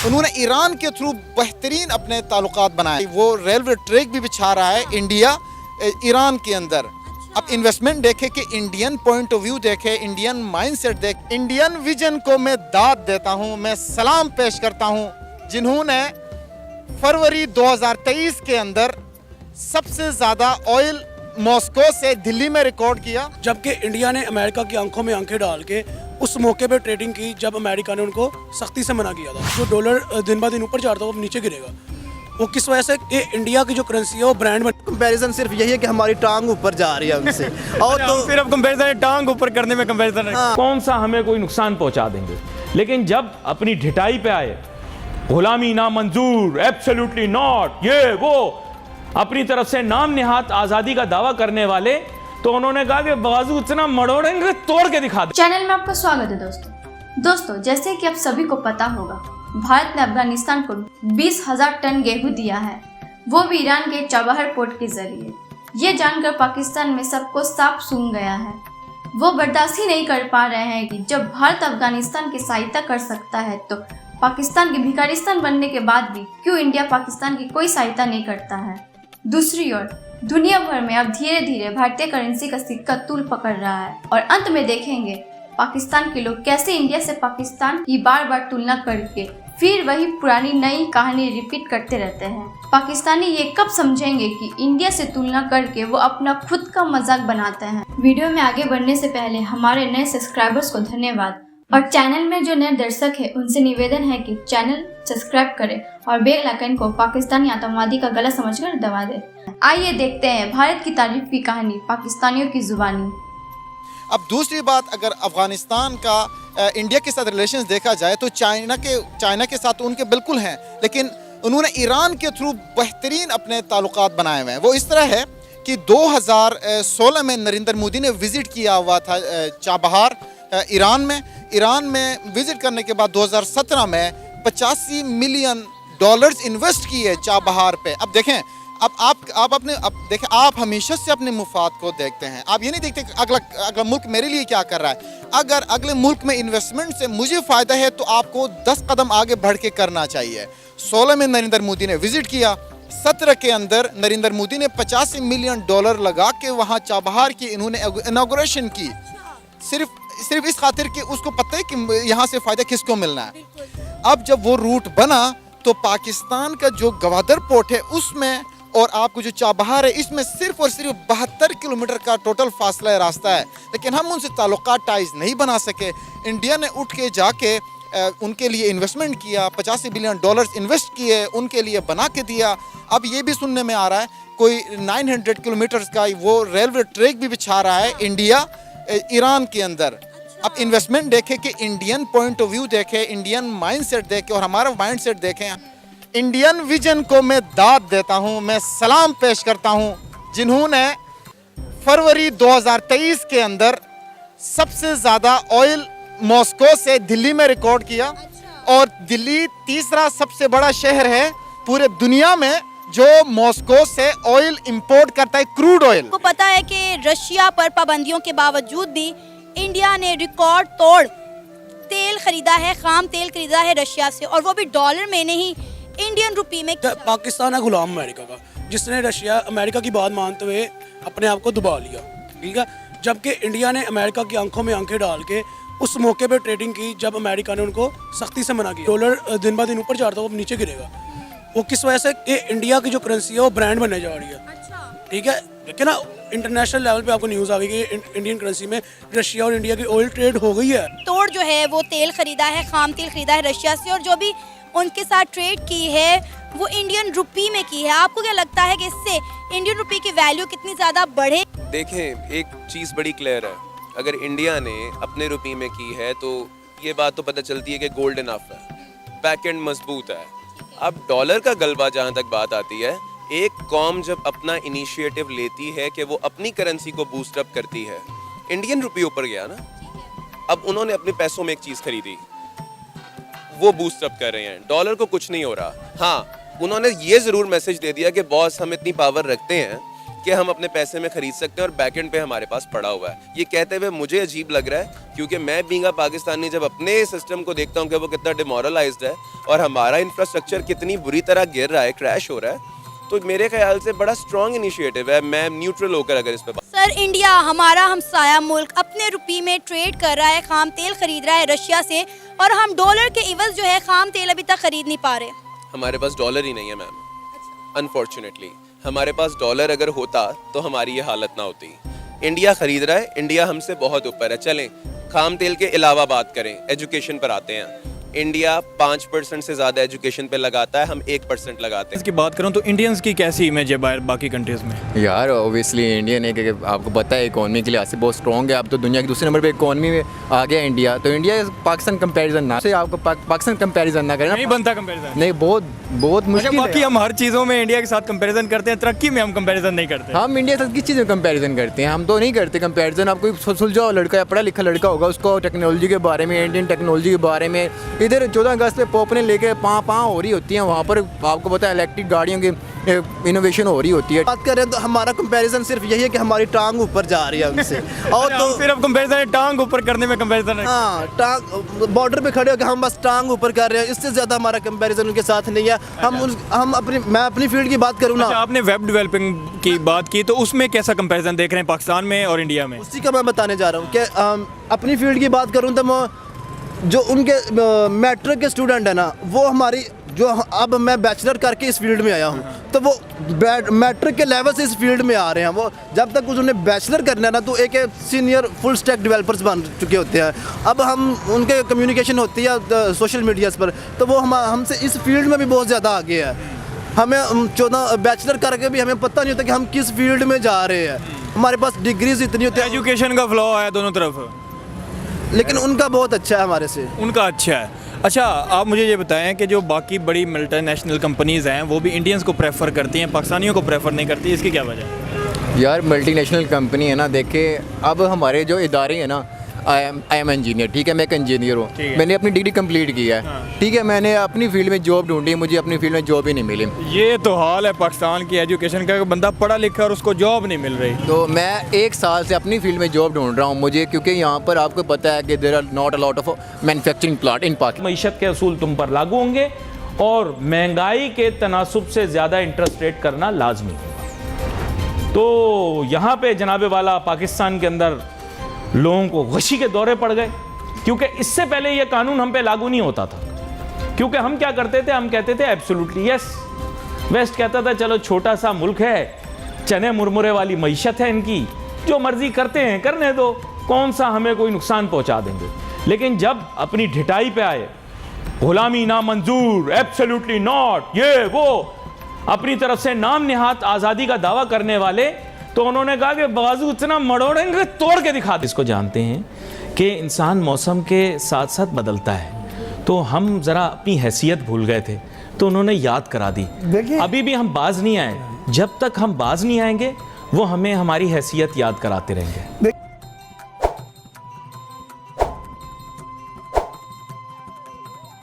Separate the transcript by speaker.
Speaker 1: उन्होंने ईरान के थ्रू बेहतरीन अपने ताल्लुकात बनाए। वो रेलवे ट्रैक भी बिछा रहा है इंडिया ईरान के अंदर। अब इन्वेस्टमेंट देखे कि इंडियन पॉइंट ऑफ व्यू देखे, इंडियन माइंडसेट देखे, इंडियन विजन को मैं दाद देता हूं, मैं सलाम पेश करता हूं जिन्होंने फरवरी 2023 के अंदर सबसे ज्यादा ऑयल मॉस्को से दिल्ली में रिकॉर्ड किया।
Speaker 2: जबकि इंडिया ने अमेरिका की आंखों में आंखें डाल के उस मौके पे ट्रेडिंग की जब अमेरिका ने उनको सख्ती से मना किया था। जो डॉलर दिन ब दिन ऊपर जा रहा था वो नीचे गिरेगा। वो किस वजह से कि इंडिया की जो करेंसी है वो ब्रांड में
Speaker 3: कंपैरिजन सिर्फ यही है कि हमारी टांग ऊपर जा रही है उनसे और तो
Speaker 4: सिर्फ कंपैरिजन टांग ऊपर करने में कंपैरिजन है।
Speaker 5: कौन सा हमें कोई नुकसान पहुंचा देंगे, लेकिन जब अपनी ढिठाई पे आए, गुलामी ना मंजूर, एब्सोल्युटली नॉट, ये वो अपनी तरफ से नाम निहात आजादी का दावा करने वाले, तो उन्होंने कहा कि बाजू इतना मड़ोड़ेंगे तोड़ के दिखा दे।
Speaker 6: चैनल में आपका स्वागत है दोस्तों, जैसे कि आप सभी को पता होगा, भारत ने अफगानिस्तान को 20,000 टन गेहूं दिया है, वो भी ईरान के चाबहार पोर्ट के जरिए। ये जानकर पाकिस्तान में सबको सांप सूंघ गया है। वो बर्दाश्त ही नहीं कर पा रहे हैं कि जब भारत अफगानिस्तान की सहायता कर सकता है तो पाकिस्तान के भिखारिस्तान बनने के बाद भी क्यों इंडिया पाकिस्तान की कोई सहायता नहीं करता है। दूसरी ओर दुनिया भर में अब धीरे धीरे भारतीय करेंसी का सिक्का तूल पकड़ रहा है और अंत में देखेंगे पाकिस्तान के लोग कैसे इंडिया से पाकिस्तान की बार बार तुलना करके फिर वही पुरानी नई कहानी रिपीट करते रहते हैं। पाकिस्तानी ये कब समझेंगे कि इंडिया से तुलना करके वो अपना खुद का मजाक बनाते हैं। वीडियो में आगे बढ़ने से पहले हमारे नए सब्सक्राइबर्स को धन्यवाद और चैनल में जो नए दर्शक है उनसे निवेदन है कि चैनल सब्सक्राइब करें और बेल आइकन को पाकिस्तानी आतंकवादी का गला समझकर दबा दें। आइए देखते हैं भारत की तारीफ की कहानी पाकिस्तानियों की जुबानी।
Speaker 1: अब दूसरी बात, अगर अफगानिस्तान का इंडिया के साथ रिलेशंस देखा जाए तो चाइना के साथ उनके बिल्कुल हैं, लेकिन उन्होंने ईरान के थ्रू बेहतरीन अपने ताल्लुकात बनाए हुए हैं। वो इस तरह है कि 2016 में नरेंद्र मोदी ने विजिट किया हुआ था चाबहार ईरान में विजिट करने के बाद 2017 में 85 मिलियन डॉलर्स इन्वेस्ट किए चाबहार पे। अब देखें, आप हमेशा से अपने मुफाद को देखते हैं। आप ये नहीं देखते कि अगला मुल्क मेरे लिए क्या कर रहा है। अगर अगले मुल्क में इन्वेस्टमेंट से मुझे फ़ायदा है तो आपको 10 कदम आगे बढ़ के करना चाहिए। 16 में नरेंद्र मोदी ने विजिट किया, 17 के अंदर नरेंद्र मोदी ने 85 मिलियन डॉलर लगा के वहाँ चाबहार की इन्होंने इनॉग्रेशन की, सिर्फ इस खातिर कि उसको पता है कि यहाँ से फ़ायदा किसको मिलना है। अब जब वो रूट बना तो पाकिस्तान का जो गवादर पोर्ट है उसमें और आपको जो चाबहार है इसमें सिर्फ और सिर्फ 72 किलोमीटर का टोटल फासला रास्ता है, लेकिन हम उनसे ताल्लुकात टाइज नहीं बना सके। इंडिया ने उठ के जाके उनके लिए इन्वेस्टमेंट किया, 85 बिलियन डॉलर्स इन्वेस्ट किए, उनके लिए बना के दिया। अब ये भी सुनने में आ रहा है कोई 900 किलोमीटर का वो रेलवे ट्रैक भी बिछा रहा है इंडिया ईरान के अंदर। अब इन्वेस्टमेंट देखे कि इंडियन पॉइंट ऑफ व्यू देखे, इंडियन माइंडसेट देखे और हमारा माइंडसेट देखें। इंडियन विजन को मैं दाद देता हूं, मैं सलाम पेश करता हूं जिन्होंने फरवरी 2023 के अंदर सबसे ज्यादा ऑयल मॉस्को से दिल्ली में रिकॉर्ड किया और दिल्ली तीसरा सबसे बड़ा शहर है पूरे दुनिया में जो मॉस्को से ऑयल इंपोर्ट करता है, क्रूड ऑयल।
Speaker 7: आपको पता है कि रशिया पर पाबंदियों के बावजूद भी इंडिया ने रिकॉर्ड तोड़ तेल खरीदा है, खाम तेल खरीदा है रशिया से, और वो भी डॉलर में नहीं, इंडियन रुपी में।
Speaker 2: पाकिस्तान है गुलाम अमेरिका का, जिसने रशिया अमेरिका की बात मानते हुए अपने आप को दबा लिया, ठीक है। जबकि इंडिया ने अमेरिका की आंखों में आंखें डाल के उस मौके पे ट्रेडिंग की जब अमेरिका ने उनको सख्ती से मना किया। डॉलर दिन ब दिन ऊपर जा रहा था वो नीचे गिरेगा। वो किस वजह से कि इंडिया की जो करेंसी है वो ब्रांड बनने जा रही है, ठीक है। देखिए ना, इंटरनेशनल लेवल पे आपको न्यूज़ आ गई कि इंडियन करेंसी में रशिया और इंडिया की ऑयल ट्रेड हो गई है।
Speaker 7: तोड़ जो है वो तेल खरीदा है, खाम तेल खरीदा है रशिया से, और जो भी उनके साथ ट्रेड की है वो इंडियन रुपी में की है। आपको क्या लगता है कि इससे इंडियन रुपी की वैल्यू कितनी ज़्यादा बढ़े?
Speaker 8: देखें, एक चीज़ बड़ी क्लियर है, अगर इंडिया ने अपने रुपये में की है तो ये बात तो पता चलती है कि गोल्ड इनफ है, बैक एंड मजबूत है। अब डॉलर का गलबा जहाँ तक बात आती है, एक कौम जब अपना इनिशिएटिव लेती है कि वो अपनी करेंसी को बूस्ट अप करती है, इंडियन रुपये ऊपर गया ना, अब उन्होंने अपने पैसों में एक चीज़ खरीदी, वो बूस्ट अप कर रहे हैं, डॉलर को कुछ नहीं हो रहा। हाँ, उन्होंने ये ज़रूर मैसेज दे दिया कि बॉस हम इतनी पावर रखते हैं कि हम अपने पैसे में खरीद सकते हैं और बैकएंड पे हमारे पास पड़ा हुआ है। ये कहते हुए मुझे अजीब लग रहा है, क्योंकि मैं बीइंग अ पाकिस्तानी जब अपने सिस्टम को देखता हूँ कि वो कितना डिमोरलाइज्ड है और हमारा इंफ्रास्ट्रक्चर कितनी बुरी तरह गिर रहा है, क्रैश हो रहा है, तो मेरे ख्याल से बड़ा स्ट्रॉन्ग इनिशिएटिव है। मैं न्यूट्रल होकर अगर इस पे
Speaker 7: सर, इंडिया हमारा हमसाया मुल्क अपने रुपये में ट्रेड कर रहा है, खाम तेल खरीद रहा है रशिया से, और हम डॉलर के इवज जो है खाम तेल अभी तक खरीद नहीं पा रहे।
Speaker 8: हमारे पास डॉलर ही नहीं है मैम, अनफॉर्चुनेटली। हमारे पास डॉलर अगर होता तो हमारी ये हालत ना होती। इंडिया खरीद रहा है, इंडिया हमसे बहुत ऊपर है। चलें खाम तेल के अलावा बात करें, एजुकेशन पर आते हैं। इंडिया 5% से ज़्यादा एजुकेशन पे लगाता है, हम 1% लगाते हैं।
Speaker 4: इसकी बात करूं तो इंडियंस की कैसी इमेज है बाहर बाकी कंट्रीज़ में?
Speaker 9: यार ऑब्वियसली इंडियन है, क्योंकि आपको पता है इकोनॉमी के लिहाज से बहुत स्ट्रॉन्ग है। अब तो दुनिया के दूसरे नंबर पे इकोनॉमी में आ गया इंडिया, तो इंडिया पाकिस्तान कंपैरिजन ना से आपको पाकिस्तान कंपैरिजन ना करें,
Speaker 4: नहीं बनता कंपैरिजन।
Speaker 9: नहीं, बहुत बहुत मुश्किल
Speaker 4: बाकी
Speaker 9: है।
Speaker 4: हम हर चीज़ों में इंडिया के साथ कंपैरिजन करते हैं, तरक्की में हम कंपैरिजन नहीं करते।
Speaker 9: हम इंडिया के साथ किस चीज़ में कंपैरिजन करते हैं? हम तो नहीं करते कंपैरिजन। आप कोई सुलझाओ लड़का या पढ़ा लिखा लड़का होगा, उसको टेक्नोलॉजी के बारे में, इंडियन टेक्नोलॉजी के बारे में, इधर 14 अगस्त पे पॉपने लेके पाँ हो रही होती हैं, वहाँ पर आपको पता है इलेक्ट्रिक गाड़ियों की इनोवेशन हो रही होती है।
Speaker 3: बात करें तो हमारा कंपैरिजन सिर्फ यही है कि हमारी टांग ऊपर जा रही है उनसे। और तो
Speaker 4: सिर्फ कंपैरिजन टांग ऊपर करने में कंपैरिजन है।
Speaker 3: हाँ, टांग बॉर्डर पे खड़े होकर हम बस टांग ऊपर कर रहे हैं, इससे ज़्यादा हमारा कंपैरिजन उनके साथ नहीं है। मैं अपनी फील्ड की बात करूँ ना।
Speaker 4: अच्छा, आपने वेब डेवलपिंग की बात की, तो उसमें कैसा कंपैरिजन देख रहे हैं पाकिस्तान में और इंडिया में?
Speaker 3: उसी का मैं बताने जा रहा हूँ कि अपनी फील्ड की बात करूँ तो मैं जो उनके मैट्रिक के स्टूडेंट है ना, वो हमारी जो अब मैं बैचलर करके इस फील्ड में आया हूँ, तो वो मैट्रिक के लेवल से इस फील्ड में आ रहे हैं। वो जब तक उन्होंने बैचलर करना है ना, तो एक सीनियर फुल स्टैक डेवलपर्स बन चुके होते हैं। अब हम उनके कम्युनिकेशन होती है सोशल मीडियाज़ पर, तो वो हमसे इस फील्ड में भी बहुत ज़्यादा आगे है। हमें 14 बैचलर करके भी हमें पता नहीं होता कि हम किस फील्ड में जा रहे हैं। हमारे पास डिग्रीज इतनी होती है,
Speaker 4: एजुकेशन का फ्लॉ है दोनों तरफ,
Speaker 3: लेकिन उनका बहुत अच्छा है हमारे से।
Speaker 4: उनका अच्छा है। अच्छा, आप मुझे ये बताएं कि जो बाकी बड़ी मल्टीनेशनल कंपनीज़ हैं वो भी इंडियंस को प्रेफर करती हैं, पाकिस्तानियों को प्रेफर नहीं करती, इसकी क्या वजह है?
Speaker 9: यार मल्टीनेशनल कंपनी है ना, देखिए अब हमारे जो इदारे हैं ना, आई एम इंजीनियर, ठीक है, मैं एक इंजीनियर हूँ, मैंने अपनी डिग्री कंप्लीट की है, ठीक है, मैंने अपनी फील्ड में जॉब ढूंढी, मुझे अपनी फील्ड में जॉब ही नहीं मिली।
Speaker 4: ये तो हाल है पाकिस्तान की एजुकेशन का, बंदा पढ़ा लिखा और उसको जॉब नहीं मिल रही।
Speaker 9: तो मैं 1 साल से अपनी फील्ड में जॉब ढूंढ रहा हूँ मुझे, क्योंकि यहाँ पर आपको पता है कि there are not a lot of manufacturing plant in Pakistan.
Speaker 5: मईशत के असूल तुम पर लागू होंगे और महंगाई के तनासुब से ज़्यादा इंटरेस्ट रेट करना लाजमी होगा। तो यहाँ पे जनाबे वाला पाकिस्तान के अंदर लोगों को गशी के दौरे पड़ गए, क्योंकि इससे पहले ये कानून हम पे लागू नहीं होता था। क्योंकि हम क्या करते थे, हम कहते थे एब्सोल्युटली यस। वेस्ट कहता था चलो छोटा सा मुल्क है, चने मुरमुरे वाली मईशत है इनकी, जो मर्जी करते हैं करने दो, कौन सा हमें कोई नुकसान पहुंचा देंगे। लेकिन जब अपनी ढिठाई पे आए, गुलामी ना मंजूर, एब्सोल्युटली नॉट, ये वो अपनी तरफ से नाम निहात आज़ादी का दावा करने वाले, तो उन्होंने कहा कि बाजू इतना मड़ोड़ेंगे तोड़ के दिखा दे। इसको जानते हैं कि इंसान मौसम के साथ साथ बदलता है, तो हम ज़रा अपनी हैसियत भूल गए थे, तो उन्होंने याद करा दी। अभी भी हम बाज नहीं आए, जब तक हम बाज नहीं आएंगे वो हमें हमारी हैसियत याद कराते रहेंगे।